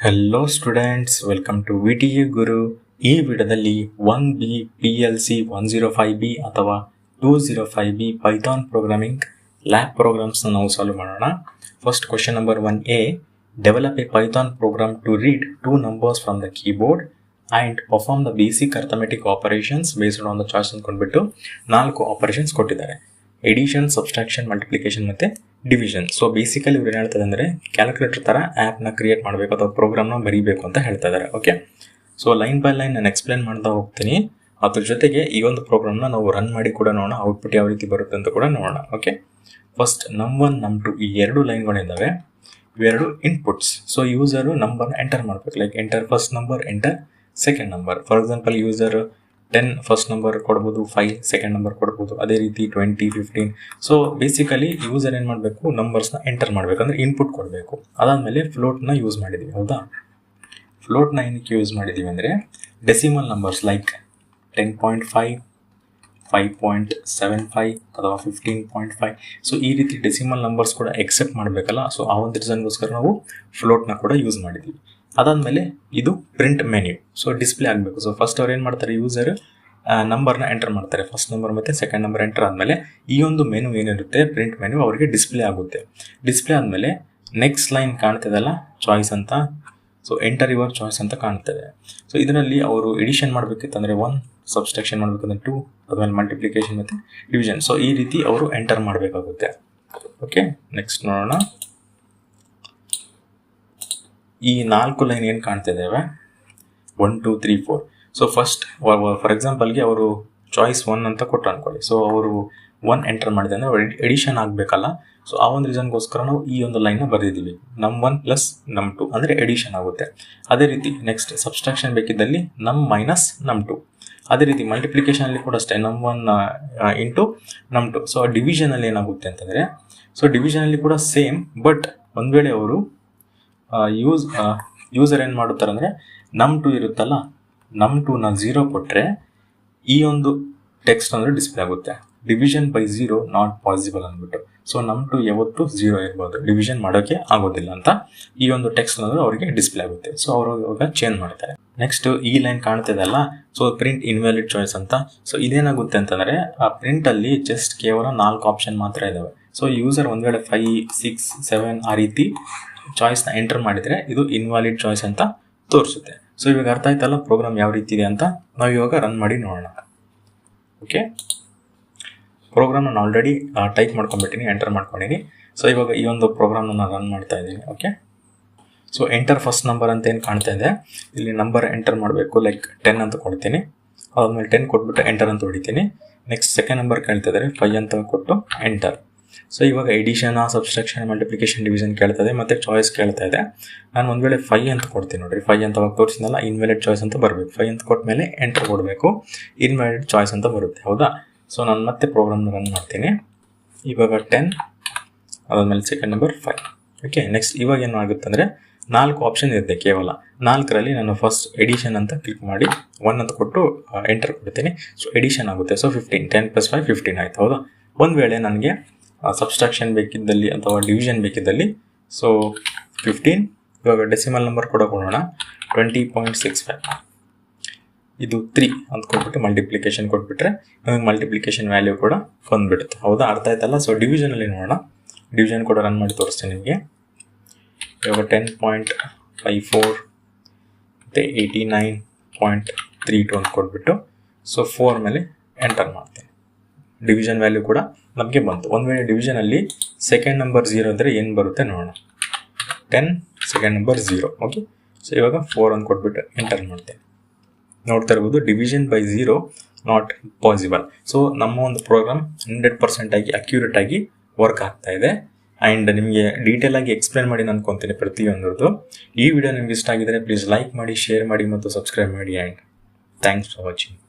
Hello students, welcome to VTA Guru. ಈ ವಿಡಿಯೋದಲ್ಲಿ 1B PLC 105B ಅಥವಾ 205B ಪೈಥಾನ್ ಪ್ರೋಗ್ರಾಮಿಂಗ್ ಲ್ಯಾಬ್ ಪ್ರೋಗ್ರಾಮ್ಸ್ನ ನಾವು ಸಾಲ್ವ್ ಮಾಡೋಣ. First question number 1A, develop a Python program to read 2 numbers from the keyboard and perform the basic arithmetic operations based on the choice ಅಂದ್ಕೊಂಡ್ಬಿಟ್ಟು 4 operations ಕೊಟ್ಟಿದ್ದಾರೆ. Addition, subtraction, multiplication ಮತ್ತು division. So basically ಇವ್ರು ಏನು ಹೇಳ್ತದೆ ಅಂದರೆ calculator ಥರ ಆ್ಯಪ್ನ create ಮಾಡಬೇಕು ಅಥವಾ ಪ್ರೋಗ್ರಾಮ್ನ ಬರೀಬೇಕು ಅಂತ ಹೇಳ್ತಾ ಇದ್ದಾರೆ. Okay, so line by line ನಾನು ಎಕ್ಸ್ಪ್ಲೇನ್ ಮಾಡ್ತಾ ಹೋಗ್ತೀನಿ. ಅದ್ರ ಜೊತೆಗೆ ಈ ಒಂದು ಪ್ರೋಗ್ರಾಮ್ನ ನಾವು ರನ್ ಮಾಡಿ ಕೂಡ ನೋಡೋಣ, ಔಟ್ಪುಟ್ ಯಾವ ರೀತಿ ಬರುತ್ತೆ ಅಂತ ಕೂಡ ನೋಡೋಣ. ಓಕೆ, ಫಸ್ಟ್ ನಮ್1 ನಮ್2 ಈ 2 ಲೈನ್ಗಳಿದ್ದಾವೆ, ಇವೆರಡು ಇನ್ಪುಟ್ಸ್. ಸೊ ಯೂಸರು ನಂಬರ್ನ ಎಂಟರ್ ಮಾಡಬೇಕು. Like enter first number, enter second number. For example user 10 first number ಕೊಡ್ಬೋದು, 5 ಸೆಕೆಂಡ್ ನಂಬರ್ ಕೊಡ್ಬೋದು, ಅದೇ ರೀತಿ 20, 15. ಸೊ ಬೇಸಿಕಲಿ ಯೂಸರ್ ಏನು ಮಾಡಬೇಕು, ನಂಬರ್ಸ್ನ ಎಂಟರ್ ಮಾಡಬೇಕಂದ್ರೆ ಇನ್ಪುಟ್ ಕೊಡಬೇಕು. ಅದಾದಮೇಲೆ ಫ್ಲೋಟ್ನ ಯೂಸ್ ಮಾಡಿದ್ದೀವಿ. ಹೌದಾ, ಫ್ಲೋಟ್ನ ಏನಕ್ಕೆ ಯೂಸ್ ಮಾಡಿದ್ದೀವಿ ಅಂದರೆ ಡೆಸಿಮಲ್ ನಂಬರ್ಸ್ ಲೈಕ್ 10.5, 5.75 ಅಥವಾ 15.5. ಸೊ ಈ ರೀತಿ ಡೆಸಿಮಲ್ ನಂಬರ್ಸ್ ಕೂಡ ಎಕ್ಸೆಪ್ಟ್ ಮಾಡಬೇಕಲ್ಲ. ಸೊ ಆ ಒಂದು ರೀಸನ್ಗೋಸ್ಕರ ನಾವು ಫ್ಲೋಟ್ನ ಕೂಡ ಯೂಸ್ ಮಾಡಿದ್ದೀವಿ. ಅದಾದಮೇಲೆ ಇದು ಪ್ರಿಂಟ್ ಮೆನ್ಯೂ. ಸೊ ಡಿಸ್ಪ್ಲೇ ಆಗಬೇಕು. ಸೊ ಫಸ್ಟ್ ಅವ್ರು ಏನು ಮಾಡ್ತಾರೆ, ಯೂಸರ್ ನಂಬರ್ನ ಎಂಟರ್ ಮಾಡ್ತಾರೆ, ಫಸ್ಟ್ ನಂಬರ್ ಮತ್ತು ಸೆಕೆಂಡ್ ನಂಬರ್ ಎಂಟರ್ ಆದಮೇಲೆ ಈ ಒಂದು ಮೆನು ಏನಿರುತ್ತೆ ಪ್ರಿಂಟ್ ಮೆನು ಅವರಿಗೆ ಡಿಸ್ಪ್ಲೇ ಆಗುತ್ತೆ. ಡಿಸ್ಪ್ಲೇ ಆದಮೇಲೆ ನೆಕ್ಸ್ಟ್ ಲೈನ್ ಕಾಣ್ತದಲ್ಲ ಚಾಯ್ಸ್ ಅಂತ, ಸೊ ಎಂಟರ್ ಯುವರ್ ಚಾಯ್ಸ್ ಅಂತ ಕಾಣ್ತದೆ. ಸೊ ಇದರಲ್ಲಿ ಅವರು ಎಡಿಷನ್ ಮಾಡಬೇಕಿತ್ತಂದರೆ 1, ಸಬ್ಸ್ಟ್ರಾಕ್ಷನ್ ಮಾಡಬೇಕಂದ್ರೆ 2, ಅದಾದಮೇಲೆ ಮಲ್ಟಿಪ್ಲಿಕೇಶನ್ ಮತ್ತು ಡಿವಿಷನ್. ಸೊ ಈ ರೀತಿ ಅವರು ಎಂಟರ್ ಮಾಡಬೇಕಾಗುತ್ತೆ. ಓಕೆ, ನೆಕ್ಸ್ಟ್ ನೋಡೋಣ. ಈ 4 ಲೈನ್ ಏನು ಕಾಣ್ತಿದ್ದೇವೆ, 1, 2, 3, 4. ಸೊ ಫಸ್ಟ್ ಫಾರ್ ಎಕ್ಸಾಂಪಲ್ಗೆ ಅವರು ಚಾಯ್ಸ್ 1 ಅಂತ ಕೊಟ್ಟರು ಅಂದ್ಕೊಳ್ಳಿ. ಸೊ ಅವರು 1 ಎಂಟರ್ ಮಾಡಿದೆ ಅಂದರೆ ಎಡಿಷನ್ ಆಗಬೇಕಲ್ಲ. ಸೊ ಆ ಒಂದು ರೀಸನ್ಗೋಸ್ಕರ ನಾವು ಈ ಒಂದು ಲೈನ್ನ ಬರೆದಿದ್ದೀವಿ. ನಮ್1 ಪ್ಲಸ್ ನಮ್2 ಅಂದರೆ ಎಡಿಷನ್ ಆಗುತ್ತೆ. ಅದೇ ರೀತಿ ನೆಕ್ಸ್ಟ್ ಸಬ್ಸ್ಟ್ರಾಕ್ಷನ್ ಬೇಕಿದ್ದಲ್ಲಿ ನಮ್-ನಮ್2. ಅದೇ ರೀತಿ ಮಲ್ಟಿಪ್ಲಿಕೇಶನಲ್ಲಿ ಕೂಡ ಅಷ್ಟೇ, ನಮ್1 ಇಂಟು ನಮ್2. ಸೊ ಡಿವಿಷನಲ್ಲಿ ಏನಾಗುತ್ತೆ ಅಂತಂದರೆ, ಸೊ ಡಿವಿಷನಲ್ಲಿ ಕೂಡ ಸೇಮ್, ಬಟ್ ಒಂದು ವೇಳೆ ಅವರು ಯೂಸರ್ ಏನು ಮಾಡುತ್ತಾರೆ ಅಂದರೆ ನಮ್2 ಇರುತ್ತಲ್ಲ, ನಮ್2ನ 0 ಕೊಟ್ಟರೆ ಈ ಒಂದು ಟೆಕ್ಸ್ಟ್ ಅಂದರೆ ಡಿಸ್ಪ್ಲೇ ಆಗುತ್ತೆ. ಡಿವಿಷನ್ ಬೈ 0 ನಾಟ್ ಪಾಸಿಬಲ್ ಅಂದ್ಬಿಟ್ಟು. ಸೊ ನಮ್2 ಯಾವತ್ತು 0 ಇರ್ಬೋದು, ಡಿವಿಷನ್ ಮಾಡೋಕ್ಕೆ ಆಗೋದಿಲ್ಲ ಅಂತ ಈ ಒಂದು ಟೆಕ್ಸ್ಟ್ ಅಂದರೆ ಅವರಿಗೆ ಡಿಸ್ಪ್ಲೇ ಆಗುತ್ತೆ. ಸೊ ಅವರು ಇವಾಗ ಚೇಂಜ್ ಮಾಡ್ತಾರೆ. ನೆಕ್ಸ್ಟ್ ಈ ಲೈನ್ ಕಾಣ್ತಿದೆಲ್ಲ, ಸೊ ಪ್ರಿಂಟ್ ಇನ್ವ್ಯಾಲಿಡ್ ಚಾಯ್ಸ್ ಅಂತ. ಸೊ ಇದೇನಾಗುತ್ತೆ ಅಂತಂದರೆ ಆ ಪ್ರಿಂಟಲ್ಲಿ ಜಸ್ಟ್ ಕೇವಲ 4 ಆಪ್ಷನ್ ಮಾತ್ರ ಇದ್ದಾವೆ. ಸೊ ಯೂಸರ್ ಒಂದು ವೇಳೆ 5, 6, 7 ಆ ರೀತಿ ಚಾಯ್ಸ್ನ ಎಂಟರ್ ಮಾಡಿದರೆ ಇದು ಇನ್ವ್ಯಾಲಿಡ್ ಚಾಯ್ಸ್ ಅಂತ ತೋರಿಸುತ್ತೆ. ಸೊ ಇವಾಗ ಅರ್ಥ ಆಯ್ತಲ್ಲ ಪ್ರೋಗ್ರಾಮ್ ಯಾವ ರೀತಿ ಇದೆ ಅಂತ. ನಾವು ಇವಾಗ ರನ್ ಮಾಡಿ ನೋಡೋಣ. ಓಕೆ, ಪ್ರೋಗ್ರಾಮ್ ನಾನು ಆಲ್ರೆಡಿ ಟೈಪ್ ಮಾಡ್ಕೊಂಡ್ಬಿಟ್ಟಿನಿ, ಎಂಟರ್ ಮಾಡ್ಕೊಂಡಿನಿ. ಸೊ ಇವಾಗ ಈ ಒಂದು ಪ್ರೋಗ್ರಾಮ್ನ ನಾನು ರನ್ ಮಾಡ್ತಾ ಇದ್ದೀನಿ. Okay, so enter first number ಅಂತ ಏನು ಕಾಣ್ತಾ ಇದೆ, ಇಲ್ಲಿ ನಂಬರ್ ಎಂಟರ್ ಮಾಡಬೇಕು. ಲೈಕ್ 10 ಅಂತ ಕೊಡ್ತೀನಿ. ಅದಾದ್ಮೇಲೆ 10 ಕೊಟ್ಬಿಟ್ಟು ಎಂಟರ್ ಅಂತ ಹೊಡಿತೀನಿ. ನೆಕ್ಸ್ಟ್ ಸೆಕೆಂಡ್ ನಂಬರ್ ಕೇಳ್ತಾ ಇದ್ದಾರೆ, 5 ಅಂತ ಕೊಟ್ಟು ಎಂಟರ್. ಸೊ ಇವಾಗ ಎಡಿಷನ್, ಸಬ್ಸ್ಟ್ರಾಕ್ಷನ್, ಮಲ್ಟಿಪ್ಲಿಕೇಶನ್, ಡಿವಿಷನ್ ಕೇಳ್ತದೆ ಮತ್ತು ಚಾಯ್ಸ್ ಕೇಳ್ತಾ ಇದೆ. ನಾನು ಒಂದು ವೇಳೆ 5 ಅಂತ ಕೊಡ್ತೀನಿ. ನೋಡಿರಿ, 5 ಅಂತ ತೋರಿಸಿದ್ನಲ್ಲ, ಇನ್ವ್ಯಾಲಿಡ್ ಚಾಯ್ಸ್ ಅಂತ ಬರಬೇಕು. 5 ಅಂತ ಕೊಟ್ಟ ಮೇಲೆ ಎಂಟರ್ ಕೊಡಬೇಕು, ಇನ್ವ್ಯಾಲಿಡ್ ಚಾಯ್ಸ್ ಅಂತ ಬರುತ್ತೆ. ಹೌದಾ, ಸೊ ನಾನು ಮತ್ತೆ ಪ್ರೋಗ್ರಾಮ್ನ ರನ್ ಮಾಡ್ತೀನಿ. ಇವಾಗ 10, ಅದಾದಮೇಲೆ ಸೆಕೆಂಡ್ ನಂಬರ್ 5. ಓಕೆ, ನೆಕ್ಸ್ಟ್ ಇವಾಗ ಏನು ಆಗುತ್ತೆ ಅಂದರೆ 4 ಆಪ್ಷನ್ ಇರುತ್ತೆ ಕೇವಲ. 4ರಲ್ಲಿ ನಾನು ಫಸ್ಟ್ ಎಡಿಷನ್ ಅಂತ ಕ್ಲಿಕ್ ಮಾಡಿ 1 ಅಂತ ಕೊಟ್ಟು ಎಂಟರ್ ಕೊಡ್ತೀನಿ. ಸೊ ಎಡಿಷನ್ ಆಗುತ್ತೆ. ಸೊ 15, 10 + 5 15 ಆಯ್ತು. ಹೌದಾ, ಒಂದು ವೇಳೆ ನನಗೆ ಸಬ್ಸ್ಟ್ರಾಕ್ಷನ್ ಬೇಕಿದ್ದಲ್ಲಿ ಅಥವಾ ಡಿವಿಷನ್ ಬೇಕಿದ್ದಲ್ಲಿ, ಸೊ 15. ಇವಾಗ ಡೆಸಿಮಲ್ ನಂಬರ್ ಕೂಡ ಕೊಡೋಣ, 20.65. ಇದು 3 ಅಂತ ಕೊಟ್ಬಿಟ್ಟು ಮಲ್ಟಿಪ್ಲಿಕೇಶನ್ ಕೊಟ್ಬಿಟ್ರೆ ನಮಗೆ ಮಲ್ಟಿಪ್ಲಿಕೇಶನ್ ವ್ಯಾಲ್ಯೂ ಕೂಡ ಬಂದುಬಿಡುತ್ತೆ. ಹೌದಾ, ಅರ್ಥ ಆಯ್ತಲ್ಲ. ಸೊ ಡಿವಿಷನಲ್ಲಿ ನೋಡೋಣ, ಡಿವಿಷನ್ ಕೂಡ ರನ್ ಮಾಡಿ ತೋರಿಸ್ತೀನಿ ನಿಮಗೆ. ಇವಾಗ 10.54 ಮತ್ತು 89.32 ಅಂತ ಕೊಟ್ಬಿಟ್ಟು ಸೊ 4 ಮೇಲೆ ಎಂಟರ್ ಮಾಡ್ತೀನಿ. ಡಿವಿಷನ್ ವ್ಯಾಲ್ಯೂ ಕೂಡ ನಮಗೆ ಬಂತು. ಒಂದು ವೇಳೆ ಡಿವಿಷನಲ್ಲಿ ಸೆಕೆಂಡ್ ನಂಬರ್ 0 ಅಂದರೆ ಏನು ಬರುತ್ತೆ ನೋಡೋಣ. 10 ಸೆಕೆಂಡ್ ನಂಬರ್ 0. ಓಕೆ, ಸೊ ಇವಾಗ 4 ಅಂತ ಕೊಟ್ಬಿಟ್ಟು ಎಂಟರ್ ಮಾಡ್ತೇನೆ. ನೋಡ್ತಾ ಇರ್ಬೋದು, division by 0 not possible. So ನಮ್ಮ ಒಂದು ಪ್ರೋಗ್ರಾಮ್ 100% ಆಗಿ ಅಕ್ಯುರೇಟ್ ಆಗಿ ವರ್ಕ್ ಆಗ್ತಾ ಇದೆ. ಆ್ಯಂಡ್ ನಿಮಗೆ ಡೀಟೇಲ್ ಆಗಿ ಎಕ್ಸ್ಪ್ಲೇನ್ ಮಾಡಿ ನಾನು ಅನ್ಕೊತೀನಿ ಪ್ರತಿಯೊಂದರದ್ದು. ಈ ವಿಡಿಯೋ ನಿಮ್ಗೆ ಇಷ್ಟ ಆಗಿದರೆ ಪ್ಲೀಸ್ ಲೈಕ್ ಮಾಡಿ, ಶೇರ್ ಮಾಡಿ ಮತ್ತು ಸಬ್ಸ್ಕ್ರೈಬ್ ಮಾಡಿ. And thanks for watching.